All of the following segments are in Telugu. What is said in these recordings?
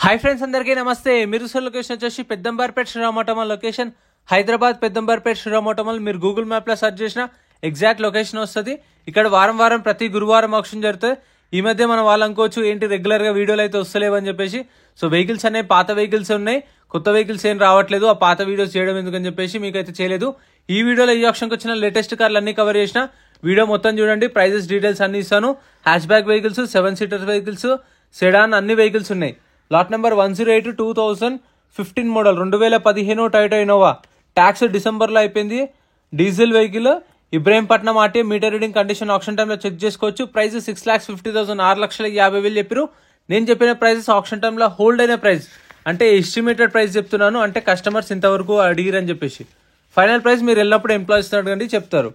హాయ్ ఫ్రెండ్స్, అందరికీ నమస్తే. మీరు చూసే లొకేషన్ వచ్చేసి పెద్దంబర్పేట శ్రీరామ్ ఆటోమల్ లొకేషన్, హైదరాబాద్ పెద్దంబర్పేట శ్రీరామ్ ఆటోమల్. మీరు గూగుల్ మ్యాప్లో సెర్చ్ చేసిన ఎగ్జాక్ట్ లొకేషన్ వస్తుంది. ఇక్కడ వారం ప్రతి గురువారం ఆక్షన్ జరుగుతుంది. ఈ మధ్య మనం వాళ్ళు అనుకోవచ్చు ఏంటి రెగ్యులర్గా వీడియోలు అయితే వస్తలేవని చెప్పేసి. సో వెహికల్స్ అనేవి పాత వెహికల్స్ ఉన్నాయి, కొత్త వెహికల్స్ ఏం రావట్లేదు. ఆ పాత వీడియోస్ చేయడం ఎందుకని చెప్పేసి మీకైతే చేయలేదు. ఈ వీడియోలో ఈ ఆప్షన్కి వచ్చిన లేటెస్ట్ కార్లు అన్ని కవర్ చేసిన వీడియో మొత్తం చూడండి. ప్రైజెస్ డీటెయిల్స్ అన్ని ఇస్తాను. Hatchback vehicles, 7 seater vehicles, sedan అన్ని వెహికల్స్ ఉన్నాయి. Lot number 108 2015 model 2015 Toyota Innova. Tax డిసెంబర్లో అయిపోయింది. Diesel vehicle, Ibrahimpatnam RT. Meter reading condition auction టైంలో చెక్ చేసుకోవచ్చు. ప్రైస్ 6,50,000, 6,50,000 చెప్పారు. నేను చెప్పిన ప్రైజెస్ ఆప్షన్ టైంలో హోల్డ్ అయిన ప్రైస్, అంటే ఎస్టిమేటెడ్ ప్రైస్ చెప్తున్నాను. అంటే కస్టమర్స్ ఇంతవరకు అడిగిరని చెప్పేసి. ఫైనల్ ప్రైస్ మీరు వెళ్ళినప్పుడు ఎంప్లాయీస్ అడగండి చెప్తారు.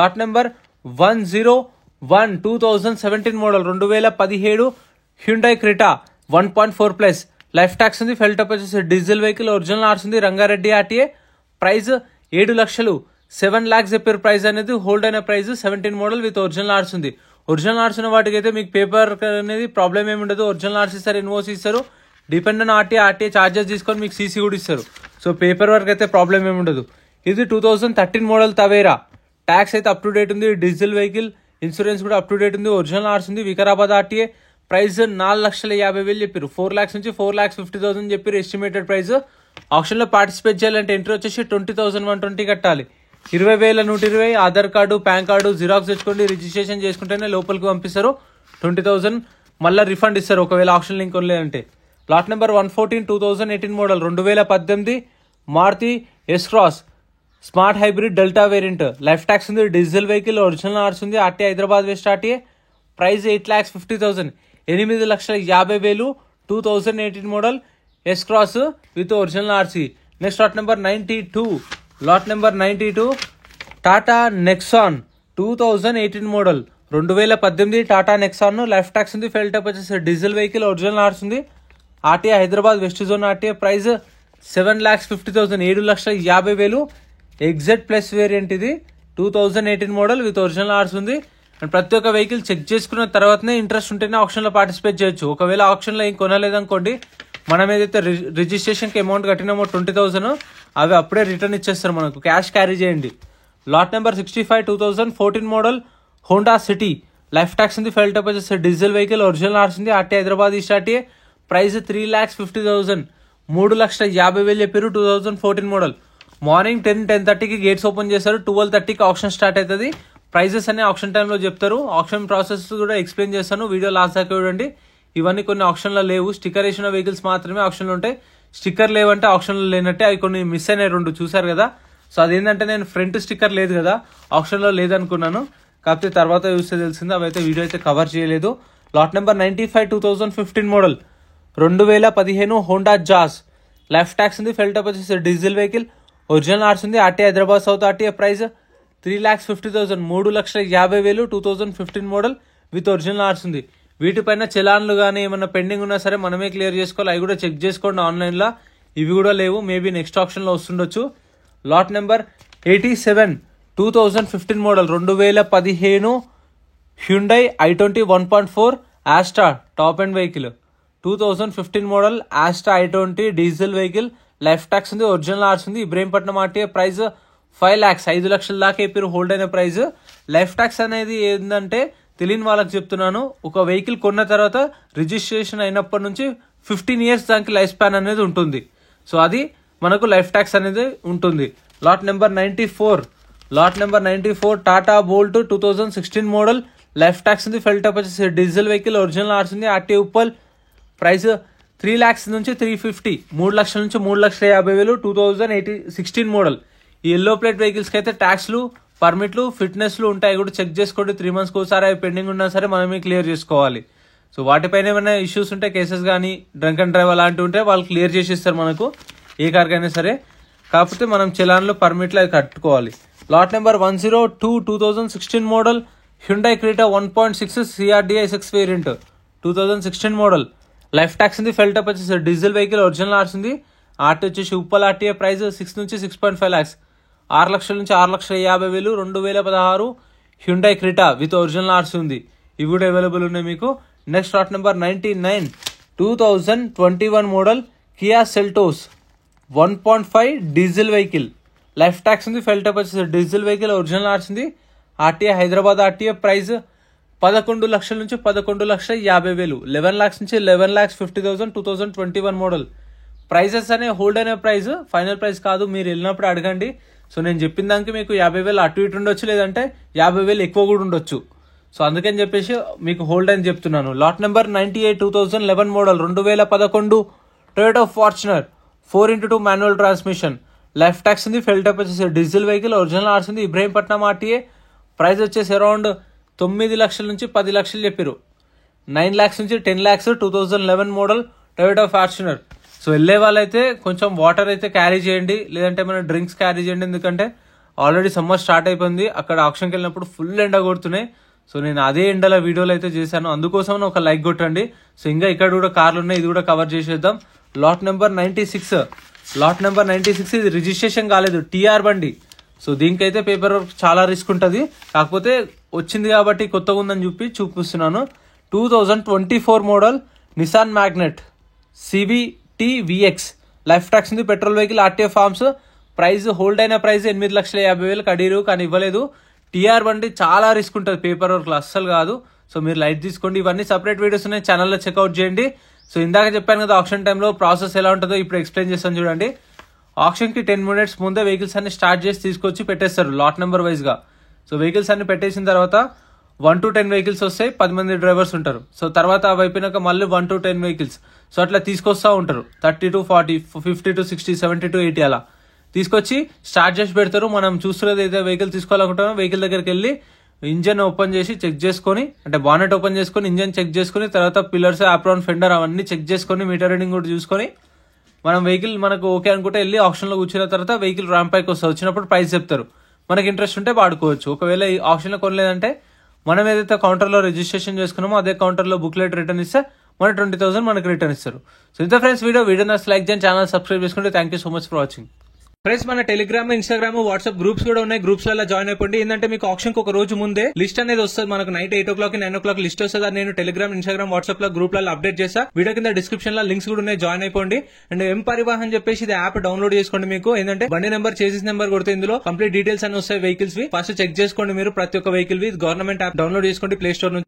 Lot number 101 2017 model 2017 Hyundai Creta 1.4+. Life tax ఉంది. ఫెల్ టాప్ వచ్చేసి డీజిల్ వెహికల్, ఒరిజినల్ ఆర్స్ ఉంది. రంగారెడ్డి ఆర్టీఏ. ప్రైస్ 7 లక్షలు, 7 lakhs చెప్పారు. ప్రైస్ అనేది హోల్డ్ అయిన ప్రైస్. 17 మోడల్ విత్ ఒరిజినల్ ఆర్స్ ఉంది. ఒరిజినల్ ఆర్స్ ఉన్న వాటికి అయితే మీకు పేపర్ అనేది ప్రాబ్లం ఏమి ఉండదు. ఒరిజినల్ ఆర్స్ ఇస్తారు, ఎన్ఓసి ఇస్తారు. డిపెండెంట్ ఆర్టీఏ చార్జెస్ తీసుకొని మీకు సీసీ కూడా ఇస్తారు. సో పేపర్ వర్క్ అయితే ప్రాబ్లం ఏమి ఉండదు. ఇది 2013 మోడల్ తవేరా. ట్యాక్స్ అయితే అప్ టు డేట్ ఉంది. డీజిల్ వెహికల్, ఇన్సూరెన్స్ కూడా అప్ టు డేట్ ఉంది. ఒరిజినల్ ఆర్స్ ఉంది. వికారాబాద్ ఆర్టీఏ. ప్రైస్ 4,50,000 చెప్పారు. 4 lakhs నుంచి 4,50,000 చెప్పారు ఎస్టిమేటెడ్ ప్రైస్. ఆప్షన్ లో పార్టిసిపేట్ చేయాలంటే ఎంట్రీ వచ్చేసి 20,120 కట్టాలి. 20,120 Aadhaar card, PAN card xerox తెచ్చుకోండి. రిజిస్ట్రేషన్ చేసుకుంటేనే లోపలికి పంపిస్తారు. 20,000 మళ్ళీ రిఫండ్ ఇస్తారు ఒకవేళ ఆప్షన్ లింక్ లేదంటే. Lot number 114 2018 model 2018 Maruti S cross smart hybrid delta variant. Life tax ఉంది. డీజిల్ వెహికల్, ఒరిజినల్ ఆర్స్ ఉంది. RTA Hyderabad west RTA. Price 8,50,000, 8,50,000. 2018 model S cross with original RC. Next lot number 92. Lot number 92 Tata Nexon 2018 model 2018 Tata Nexon. Life tax ఉంది. ఫెల్ టాప్ వచ్చేసి డీజిల్ వెహికల్, ఒరిజినల్ ఆర్స్ ఉంది. RTA Hyderabad west zone RTA. Price 7,50,000, 7,50,000. Exert plus variant ఇది. 2018 మోడల్ విత్ ఒరిజినల్ ఆర్స్ ఉంది. అండ్ ప్రతి ఒక్క వెహికల్ చెక్ చేసుకున్న తర్వాతనే ఇంట్రెస్ట్ ఉంటేనే ఆప్షన్లో పార్టిసిపేట్ చేయొచ్చు. ఒకవేళ ఆప్షన్లో ఏం కొనలేదనుకోండి, మనం ఏదైతే రిజిస్ట్రేషన్కి అమౌంట్ కట్టినామో 20,000 అవి అప్పుడే రిటర్న్ ఇచ్చేస్తారు మనకు. క్యాష్ క్యారీ చేయండి. Lot number 65 2014 model Honda City. Life tax ఉంది. ఫెల్ టాప్ వచ్చేసి డీజిల్ వెహికల్, ఒరిజినల్ ఆర్స్ ఉంది. RT Hyderabad east RTA. Price 3,50,000, 3,50,000 చెప్పారు. 2014 మోడల్. మార్నింగ్ 10-10:30కి గేట్స్ ఓపెన్ చేస్తారు. 12:30కి ఆప్షన్ స్టార్ట్ అవుతుంది. ప్రైజెస్ అనే ఆప్షన్ టైంలో చెప్తారు. ఆప్షన్ ప్రాసెస్ కూడా ఎక్స్ప్లెయిన్ చేస్తాను. వీడియో లాస్ట్ దాకా చూడండి. ఇవన్నీ కొన్ని ఆప్షన్లో లేవు. స్టిక్కర్ వేసిన వెహికల్స్ మాత్రమే ఆప్షన్లో ఉంటాయి. స్టిక్కర్ లేవంటే ఆప్షన్లో లేనట్టే. అవి కొన్ని మిస్ అయినాయి, 2 చూసారు కదా. సో అదేంటంటే నేను ఫ్రంట్ స్టిక్కర్ లేదు కదా, ఆప్షన్లో లేదనుకున్నాను. కాకపోతే తర్వాత చూస్తే తెలిసింది. అవి అయితే వీడియో అయితే కవర్ చేయలేదు. Lot number 95 2015 model 2015 Honda Jazz. Life tax ఉంది. ఫెల్ టాప్ వచ్చేసి డీజిల్ వెహికల్, ఒరిజినల్ ఆర్స్ ఉంది. RT Hyderabad south RTA. Price 3,50,000, 3,50,000. 2015 model with original ఆర్స్ ఉంది. వీటిపైన చలాన్లు కానీ ఏమన్నా పెండింగ్ ఉన్నా సరే మనమే క్లియర్ చేసుకోవాలి. అవి కూడా చెక్ చేసుకోండి ఆన్లైన్లో. ఇవి కూడా లేవు, మేబీ నెక్స్ట్ ఆప్షన్లో వస్తుండొచ్చు. Lot number 87 2015 model 2015 Hyundai i20 1.4 Asta top end vehicle. 2015 model Asta i20 diesel vehicle. Life tax ఉంది. ఒరిజినల్ ఆర్స్ ఉంది. ఇబ్రహీంపట్నం ఆర్టీఏ. ప్రైస్ 5 lakhs, 5 లక్షల దాకా చెప్పారు హోల్డ్ అయిన ప్రైస్. లైఫ్ ట్యాక్స్ అనేది ఏంటంటే తెలియని వాళ్ళకి చెప్తున్నాను. ఒక వెహికల్ కొన్న తర్వాత రిజిస్ట్రేషన్ అయినప్పటి నుంచి 15 years దానికి లైఫ్ స్పాన్ అనేది ఉంటుంది. సో అది మనకు లైఫ్ ట్యాక్స్ అనేది ఉంటుంది. Lot number 94. Lot number 94 Tata Bolt 2016 model. Life tax ఉంది. ఫెల్ టాప్ వచ్చేసి డీజిల్ వెహికల్, ఒరిజినల్ ఆర్స్ ఉంది. ఆర్టీ ఉప్పల్. ప్రైస్ 3 lakhs నుంచి 350, 3 లక్షల నుంచి 3,50,000. 2016 మోడల్. ఈ ఎల్లో ప్లేట్ వెహికల్స్కి అయితే ట్యాక్స్లు, పర్మిట్లు, ఫిట్నెస్లు ఉంటాయి. కూడా చెక్ చేసుకోండి. 3 months ఒకసారి అవి పెండింగ్ ఉన్నా సరే మనమే క్లియర్ చేసుకోవాలి. సో వాటిపైన ఏమైనా ఇష్యూస్ ఉంటే, కేసెస్ కానీ డ్రంక్ అండ్ డ్రైవ్ అలాంటివి ఉంటే వాళ్ళు క్లియర్ చేసిస్తారు మనకు, ఏ కార్కైనా సరే. కాకపోతే మనం చలాన్లు, పర్మిట్లు అవి కట్టుకోవాలి. Lot number 102 2016 model Hyundai Creta 1.6 CRDI 6 variant. 2016 model. Life tax ఉంది. ఫెల్ టాప్ వచ్చేసి డీజిల్ వెహికల్, ఒరిజినల్ ఆర్స్ ఉంది. ఆర్టీ వచ్చేసి ఉప్పల్ ఆర్టీఏ. ప్రైస్ 6 నుంచి 6.5 lakhs, 6 లక్షల నుంచి 6,50,000. 2016 హ్యుండై క్రెటా విత్ ఒరిజినల్ ఆర్స్ ఉంది. ఇవి కూడా అవైలబుల్ ఉన్నాయి మీకు. Next lot number 99 2021 model Kia Seltos 1.5 diesel vehicle. Life tax ఉంది, ఫెల్ టైప్ వచ్చేసి డీజిల్ వెహికల్, ఒరిజినల్ ఆర్ట్స్ ఉంది. RTA Hyderabad RTA. ప్రైస్ 11 లక్షల నుంచి 11,50,000, 11 lakhs నుంచి 11,50,000. 2021 మోడల్. ప్రైజెస్ అనే హోల్డ్ అనే ప్రైస్, ఫైనల్ ప్రైస్ కాదు. మీరు వెళ్ళినప్పుడు అడగండి. సో నేను చెప్పిన దానికి మీకు 50,000 అటు ఇటు ఉండొచ్చు, లేదంటే 50,000 ఎక్కువ కూడా ఉండొచ్చు. సో అందుకని చెప్పేసి మీకు హోల్డ్ అని చెప్తున్నాను. Lot number 98 2011 model 2011 Toyota Fortuner 4x2 manual transmission. Life tax ఉంది, ఫెల్ టైప్ వచ్చేసి డీజిల్ వెహికల్, ఒరిజినల్ ఆర్ట్స్ ఉంది. ఇబ్రహీంపట్నం ఆర్టీఏ. ప్రైస్ వచ్చేసి అరౌండ్ 9 లక్షల నుంచి 10 లక్షలు చెప్పారు. 9 lakhs నుంచి 10 lakhs. 2011 model Toyota Fortuner. So వెళ్ళే వాళ్ళైతే కొంచెం వాటర్ అయితే క్యారీ చేయండి, లేదంటే ఏమైనా డ్రింక్స్ క్యారీ చేయండి. ఎందుకంటే ఆల్రెడీ సమ్మర్ స్టార్ట్ అయిపోయింది. అక్కడ ఆప్షన్కి వెళ్ళినప్పుడు ఫుల్ ఎండ కొడుతున్నాయి. సో నేను అదే ఎండల వీడియోలు అయితే చేశాను, అందుకోసం ఒక లైక్ కొట్టండి. సో ఇంకా ఇక్కడ కూడా కార్లు ఉన్నాయి, ఇది కూడా కవర్ చేసేద్దాం. Lot number 96. లాట్ నెంబర్ 96 ఇది రిజిస్ట్రేషన్ కాలేదు, టీఆర్ బండి. సో దీనికైతే పేపర్ వర్క్ చాలా రిస్క్ ఉంటుంది, కాకపోతే వచ్చింది కాబట్టి కొత్తగా ఉందని చూపిస్తున్నాను. 2024 model Nissan Magnite CVT VX. Life tax ఉంది, petrol vehicle, RTA forms. Price hold అయిన ప్రైస్ 8,50,000 కడీరు, కానీ ఇవ్వలేదు. టీఆర్ బండి చాలా రిస్క్ ఉంటుంది పేపర్ వర్క్ లో, అస్సలు కాదు. సో మీరు లైట్ తీసుకోండి. ఇవన్నీ సపరేట్ వీడియోస్ ఉన్నాయి, ఛానల్లో చెక్అవుట్ చేయండి. సో ఇందాక చెప్పాను కదా ఆప్షన్ టైంలో ప్రాసెస్ ఎలా ఉంటుందో ఇప్పుడు ఎక్స్ప్లెయిన్ చేస్తాను చూడండి. ఆప్షన్ కి 10 minutes ముందే వెహికల్స్ అన్ని స్టార్ట్ చేసి తీసుకొచ్చి పెట్టేస్తారు లాట్ నెంబర్ వైజ్ గా. సో వెహికల్స్ అన్ని పెట్టేసిన తర్వాత 1 to 10 వెహికల్స్ వస్తాయి, 10 మంది డ్రైవర్స్ ఉంటారు. సో తర్వాత అవి అయిపోయినాక మళ్ళీ 1 to 10 వెహికల్స్. సో అట్లా తీసుకొస్తా ఉంటారు, 30 to 40, 50 to 60, 70 to 80 అలా తీసుకొచ్చి స్టార్ట్ చేసి పెడతారు. మనం చూస్తున్నది అయితే వెహికల్ తీసుకోవాలనుకుంటామో వెహికల్ దగ్గరికి వెళ్ళి ఇంజన్ ఓపెన్ చేసి చెక్ చేసుకొని, అంటే బానెట్ ఓపెన్ చేసుకొని ఇంజన్ చెక్ చేసుకుని, తర్వాత పిల్లర్స్, ఆప్రాన్, ఫెండర్ అవన్నీ చెక్ చేసుకొని, మీటర్ రీడింగ్ కూడా చూసుకొని, మనం వెహికల్ మనకు ఓకే అనుకుంటే వెళ్ళి ఆప్షన్ లో కూర్చున్న తర్వాత వెహికల్ ర్యాంప్ పైకి వస్తుంది. వచ్చినప్పుడు ప్రైస్ చెప్తారు, మనకి ఇంట్రెస్ట్ ఉంటే వాడుకోవచ్చు. ఒకవేళ ఈ ఆప్షన్ లో కొనలేదంటే మనం ఏదైతే కౌంటర్ లో రిజిస్ట్రేషన్ చేసుకున్నామో అదే కౌంటర్ లో బుక్లెట్ రిటర్న్ ఇస్తే మన 20,000 మనకి రిటర్న్ ఇస్తారు. సో ఇంత ఫ్రెండ్స్ వీడియో లైక్ చేయండి, ఛానల్ సబ్స్క్రైబ్ చేసుకుంటే thank you so much for watching. Friends మన టెలిగ్రామ్, ఇన్స్టాగ్రామ్, వాట్సాప్ గ్రూప్స్ కూడా ఉన్నాయి. గ్రూప్స్ లో జాయిన్ అయిపోండి. ఏంటంటే మీకు ఆప్షన్ కి ఒక రోజు ముందే లిస్ట్ అనేది వస్తుంది. మనకు నైట్ 8 o'clock 9 o'clock లిస్ట్ వస్తుంది. నేను టెలిగ్రామ్, ఇన్స్టాగ్రామ్, వాట్సాప్ లో గ్రూప్ లలో అప్డేట్ చేస్తా. వీడియో కింద డిస్క్రిప్షన్ లో లింక్స్ కూడా ఉన్నాయి, జాయిన్ అయిపోండి. అండ్ ఎం పరివాహన్ చెప్పేసి ఇది యాప్ డౌన్లోడ్ చేసుకోండి. మీకు ఏంటంటే బండి నెంబర్, చేసిస్ నెంబర్ కొడితే ఇందులో కంప్లీట్ డీటెయిల్స్ అన్ని వస్తాయి వెహికల్స్ వి. ఫస్ట్ చెక్ చేసుకోండి మీరు ప్రతి ఒక్క వెహికల్ వి. గవర్నమెంట్ యాప్ డౌన్లోడ్ చేసుకోండి ప్లే స్టోర్ నుంచి.